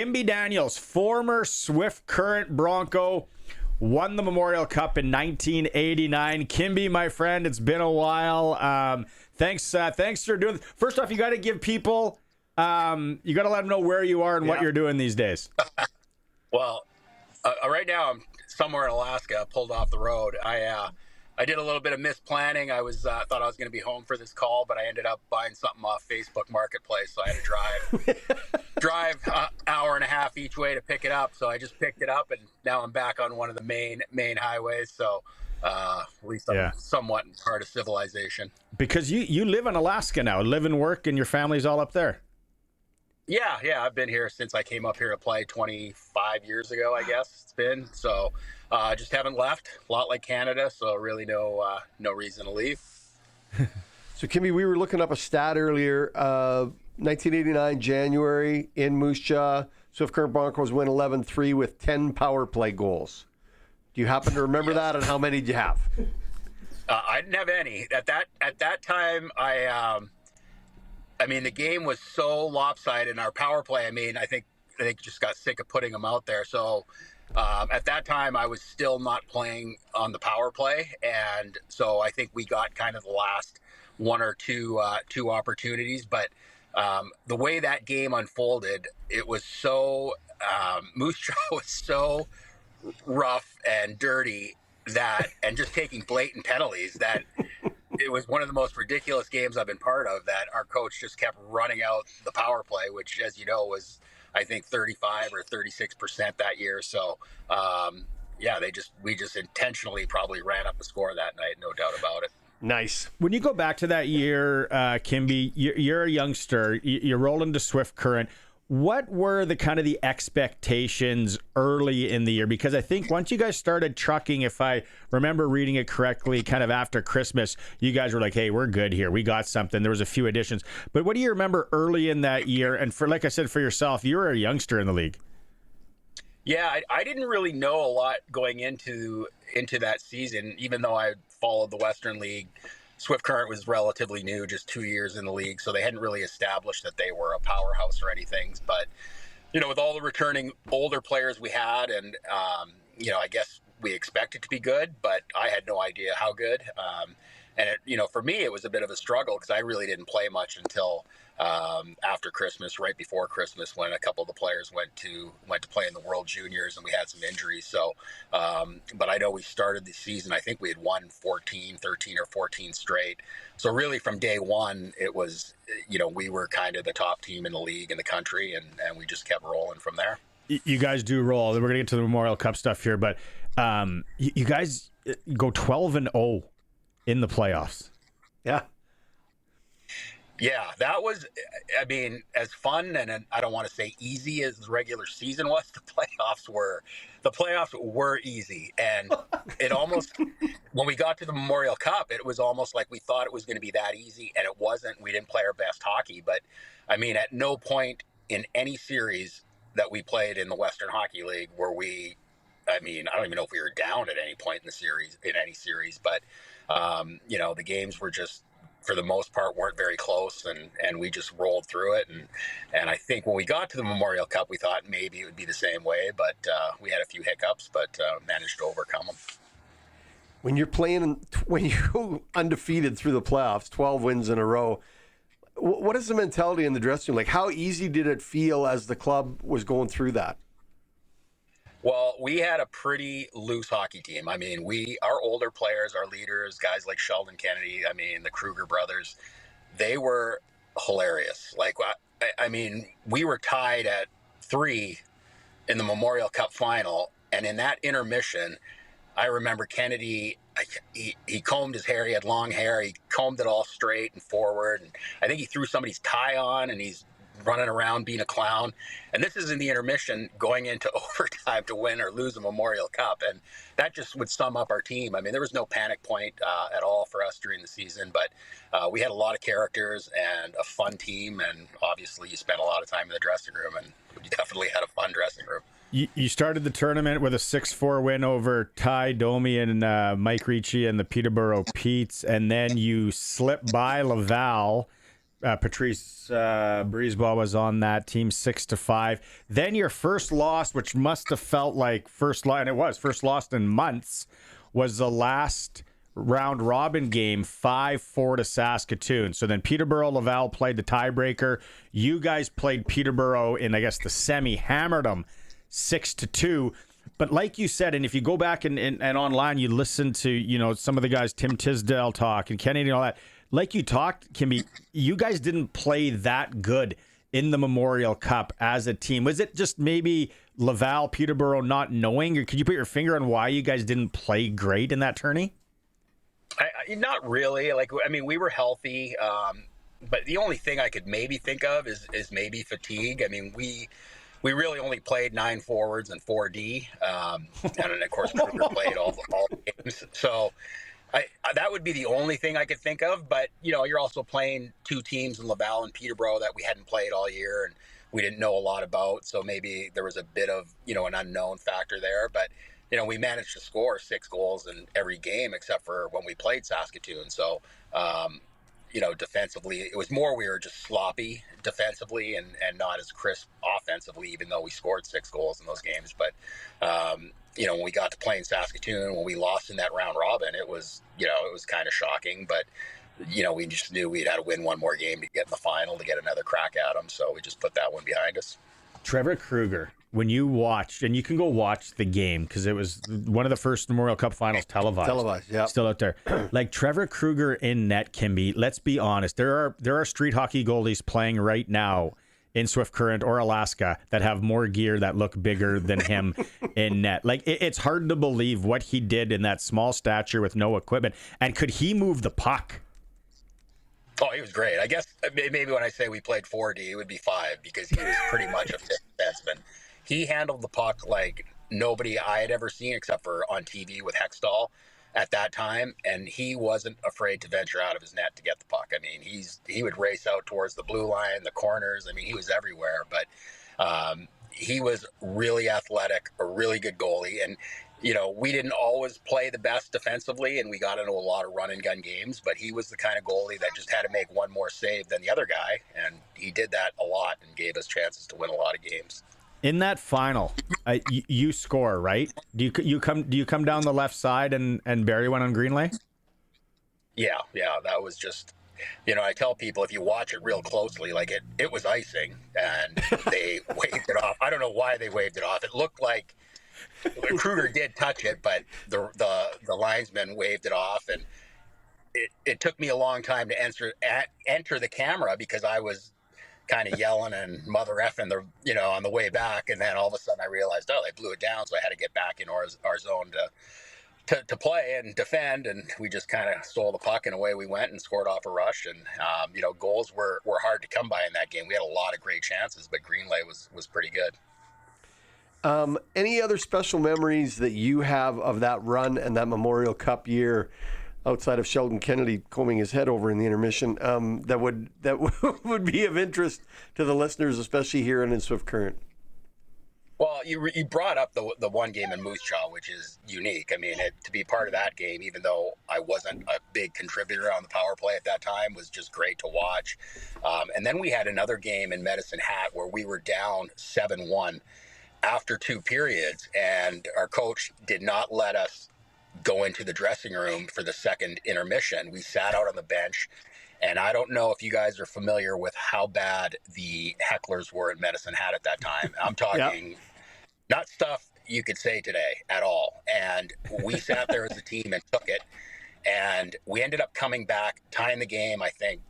Kimby Daniels, former Swift Current Bronco, won the Memorial Cup in 1989. Kimby, my friend, it's been a while. Thanks for doing this. First off, you got to give people, you got to let them know where you are and what you're doing these days. Well, right now I'm somewhere in Alaska, pulled off the road. I did a little bit of misplanning. I was thought I was going to be home for this call, but I ended up buying something off Facebook Marketplace, so I had to drive hour and a half each way to pick it up. So I just picked it up, and now I'm back on one of the main highways. So at least I'm somewhat part of civilization. Because you live in Alaska now, live and work, and your family's all up there. Yeah, I've been here since I came up here to play 25 years ago, I guess it's been. So just haven't left. A lot like Canada, so really no reason to leave. So, Kimby, we were looking up a stat earlier. 1989 January in Moose Jaw, Swift Current Broncos win 11-3 with 10 power play goals. Do you happen to remember that, and how many did you have? I didn't have any at that time. I mean, the game was so lopsided in our power play. I mean, I think just got sick of putting them out there. So at that time, I was still not playing on the power play, and so I think we got kind of the last one or two opportunities. But the way that game unfolded, it was so Moose Jaw was so rough and dirty and just taking blatant penalties that. It was one of the most ridiculous games I've been part of, that our coach just kept running out the power play, which, as you know, was, I think, 35 or 36% that year. So, we just intentionally probably ran up the score that night, no doubt about it. Nice. When you go back to that year, Kimby, you're a youngster. You're rolling to Swift Current. What were the expectations early in the year? Because I think once you guys started trucking, if I remember reading it correctly, kind of after Christmas, you guys were like, hey, we're good here. We got something. There was a few additions. But what do you remember early in that year? And for, like I said, for yourself, you were a youngster in the league. Yeah, I didn't really know a lot going into that season, even though I followed the Western League. Swift Current was relatively new, just 2 years in the league, so they hadn't really established that they were a powerhouse or anything. But, with all the returning older players we had, and, I guess we expected to be good, but I had no idea how good. For me, it was a bit of a struggle because I really didn't play much until after Christmas, right before Christmas, when a couple of the players went to play in the World Juniors, and we had some injuries. So, but I know we started the season, I think we had won 13 or 14 straight. So really from day one, it was, we were kind of the top team in the league, in the country, and we just kept rolling from there. You guys do roll. We're going to get to the Memorial Cup stuff here, but you guys go 12-0 in the playoffs. Yeah. Yeah, that was, as fun and I don't want to say easy as the regular season was, the playoffs were easy. And it almost, when we got to the Memorial Cup, it was almost like we thought it was going to be that easy, and it wasn't. We didn't play our best hockey, but at no point in any series that we played in the Western Hockey League were we, I don't even know if we were down at any point in any series, but, the games were just, for the most part, weren't very close, and we just rolled through it. And I think when we got to the Memorial Cup, we thought maybe it would be the same way, but we had a few hiccups, but managed to overcome them. When you go undefeated through the playoffs, 12 wins in a row, what is the mentality in the dressing room? Like, how easy did it feel as the club was going through that? Well, we had a pretty loose hockey team. Our older players, our leaders, guys like Sheldon Kennedy, the Kruger brothers, they were hilarious. Like, we were tied at 3 in the Memorial Cup final, and in that intermission, I remember Kennedy, he combed his hair. He had long hair. He combed it all straight and forward, and I think he threw somebody's tie on, and he's running around being a clown. And this is in the intermission going into overtime to win or lose a Memorial Cup. And that just would sum up our team. There was no panic point at all for us during the season, but we had a lot of characters and a fun team. And obviously you spent a lot of time in the dressing room, and you definitely had a fun dressing room. You started the tournament with a 6-4 win over Ty Domi and Mike Ricci and the Peterborough Petes, and then you slipped by Laval Patrice Brisebois was on that team, 6-5. Then your first loss, which must have felt like first loss, and it was first loss in months, was the last round robin game, 5-4 to Saskatoon. So then Peterborough Laval played the tiebreaker. You guys played Peterborough in, I guess, the semi, hammered them 6-2. But like you said, and if you go back and online, you listen to, some of the guys, Tim Tisdale talk and Kennedy and all that, like you talked, Kimby, you guys didn't play that good in the Memorial Cup as a team. Was it just maybe Laval, Peterborough not knowing, or could you put your finger on why you guys didn't play great in that tourney? Not really. We were healthy, but the only thing I could maybe think of is maybe fatigue. I mean, we really only played 9 forwards and 4D, and then of course Kruger played all the games. So that would be the only thing I could think of. But you're also playing 2 teams in Laval and Peterborough that we hadn't played all year and we didn't know a lot about. So maybe there was a bit of an unknown factor there, but. We managed to score 6 goals in every game except for when we played Saskatoon. So, defensively, it was more we were just sloppy defensively and not as crisp offensively, even though we scored 6 goals in those games. But, when we got to playing Saskatoon, when we lost in that round robin, it was kind of shocking. But, we just knew we'd had to win one more game to get in the final, to get another crack at them. So we just put that one behind us. Trevor Kruger, when you watched, and you can go watch the game because it was one of the first Memorial Cup finals televised, yeah, still out there. Like Trevor Kruger in net, Kimby. Let's be honest, there are street hockey goalies playing right now in Swift Current or Alaska that have more gear that look bigger than him in net. Like it's hard to believe what he did in that small stature with no equipment. And could he move the puck? Oh, he was great. I guess maybe when I say we played 4D, it would be 5 because he was pretty much a fifth defenseman. He handled the puck like nobody I had ever seen except for on TV with Hextall at that time, and he wasn't afraid to venture out of his net to get the puck. I mean, he would race out towards the blue line, the corners. I mean, he was everywhere, but he was really athletic, a really good goalie, and we didn't always play the best defensively, and we got into a lot of run and gun games, but he was the kind of goalie that just had to make one more save than the other guy, and he did that a lot and gave us chances to win a lot of games. In that final, you score, right? Do you come down the left side and bury one on Greenlay? Yeah, that was just, I tell people if you watch it real closely, like it was icing, and they waved it off. I don't know why they waved it off. It looked like Kruger did touch it, but the linesman waved it off, and it took me a long time to enter the camera because I was kind of yelling and mother effing on the way back, and then all of a sudden I realized, they blew it down, so I had to get back in our zone to play and defend, and we just kind of stole the puck and away we went and scored off a rush, and goals were hard to come by in that game. We had a lot of great chances, but Greenlay was pretty good. Any other special memories that you have of that run and that Memorial Cup year outside of Sheldon Kennedy combing his head over in the intermission that would be of interest to the listeners, especially here in Swift Current? Well, you brought up the one game in Moose Jaw, which is unique. I mean, to be part of that game, even though I wasn't a big contributor on the power play at that time, was just great to watch. And then we had another game in Medicine Hat where we were down 7-1 after 2 periods, and our coach did not let us go into the dressing room for the second intermission. We sat out on the bench, and I don't know if you guys are familiar with how bad the hecklers were in Medicine Hat at that time. I'm talking not stuff you could say today at all. And we sat there as a team and took it, and we ended up coming back, tying the game. I think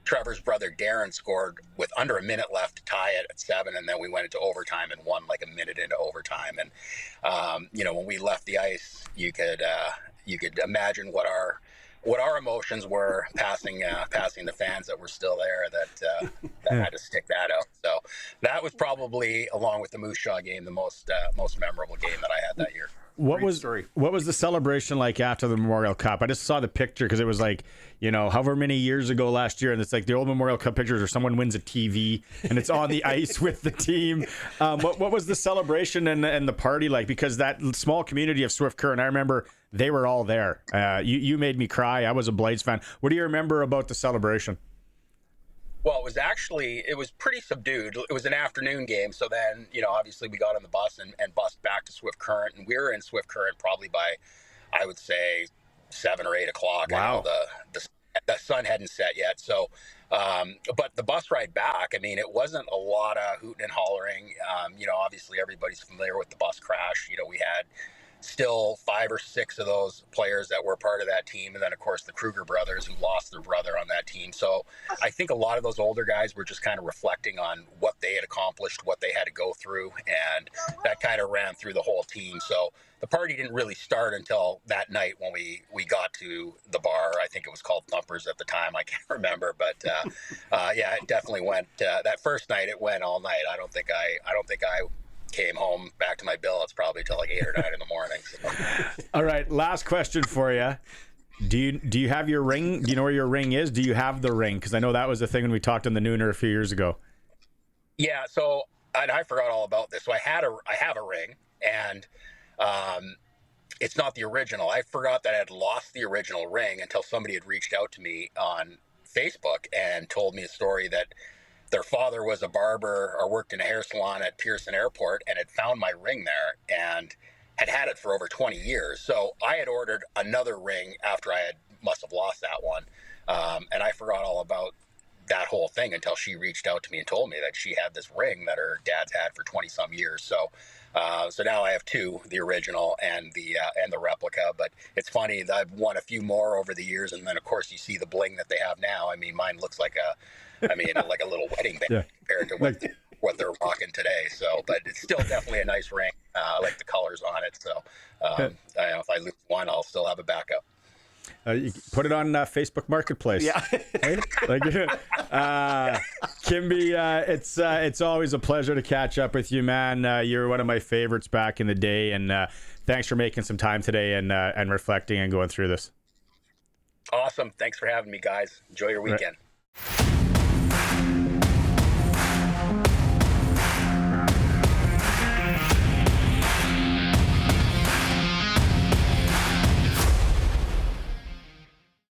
Trevor's brother Darren scored with under a minute left to tie it at 7, and then we went into overtime and won like a minute into overtime. And when we left the ice, you could imagine what our emotions were passing the fans that were still there that had to stick that out. So that was probably, along with the Moose Jaw game, the most memorable game that I had that year. What was the celebration like after the Memorial Cup? I just saw the picture because it was like, however many years ago last year, and it's like the old Memorial Cup pictures where someone wins a TV and it's on the ice with the team. What was the celebration and the party like? Because that small community of Swift Current, I remember they were all there. You made me cry. I was a Blades fan. What do you remember about the celebration? Well, it was pretty subdued. It was an afternoon game. So then, obviously we got on the bus and bussed back to Swift Current. And we were in Swift Current probably by, I would say, 7 or 8 o'clock. Wow. I know the sun hadn't set yet. So, but the bus ride back, I mean, it wasn't a lot of hooting and hollering. Obviously everybody's familiar with the bus crash. We had still 5 or 6 of those players that were part of that team. And then, of course, the Kruger brothers who lost their brother on that team. So I think a lot of those older guys were just kind of reflecting on what they had accomplished, what they had to go through. And that kind of ran through the whole team. So the party didn't really start until that night when we got to the bar. I think it was called Thumpers at the time. I can't remember. But yeah, it definitely went. That first night, it went all night. I don't think I came home back to my billets probably till like 8 or 9 in the morning. So. All right, last question for you. Do you have your ring? Do you know where your ring is? Do you have the ring? Because I know that was the thing when we talked on the Nooner a few years ago. Yeah, so and I forgot all about this. So I have a ring, and it's not the original. I forgot that I had lost the original ring until somebody had reached out to me on Facebook and told me a story that their father was a barber or worked in a hair salon at Pearson Airport and had found my ring there and had it for over 20 years. So I had ordered another ring after I must have lost that one. And I forgot all about that whole thing until she reached out to me and told me that she had this ring that her dad's had for 20 some years. So now I have 2, the original and the replica. But it's funny that I've won a few more over the years. And then of course you see the bling that they have now. I mean, mine looks like like a little wedding band compared to what they're rocking today. So, but it's still definitely a nice ring. I like the colors on it. So, if I lose one, I'll still have a backup. You put it on Facebook Marketplace. Yeah. Right? Kimby, it's always a pleasure to catch up with you, man. You're one of my favorites back in the day, and thanks for making some time today and reflecting and going through this. Awesome. Thanks for having me, guys. Enjoy your weekend. Right.